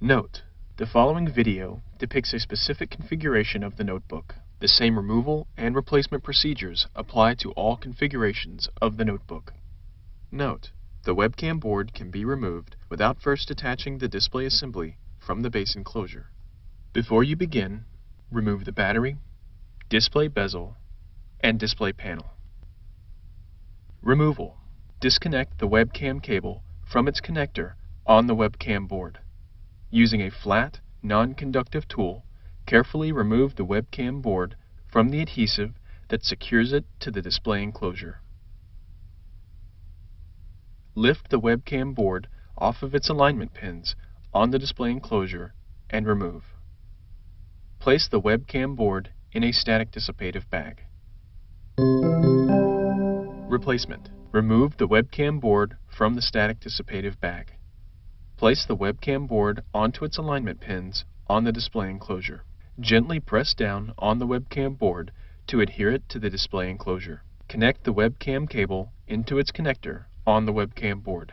Note: the following video depicts a specific configuration of the notebook. The same removal and replacement procedures apply to all configurations of the notebook. Note: the webcam board can be removed without first detaching the display assembly from the base enclosure. Before you begin, remove the battery, display bezel, and display panel. Removal: disconnect the webcam cable from its connector on the webcam board. Using a flat, non-conductive tool, carefully remove the webcam board from the adhesive that secures it to the display enclosure. Lift the webcam board off of its alignment pins on the display enclosure and remove. Place the webcam board in a static dissipative bag. Replacement: remove the webcam board from the static dissipative bag. Place the webcam board onto its alignment pins on the display enclosure. Gently press down on the webcam board to adhere it to the display enclosure. Connect the webcam cable into its connector on the webcam board.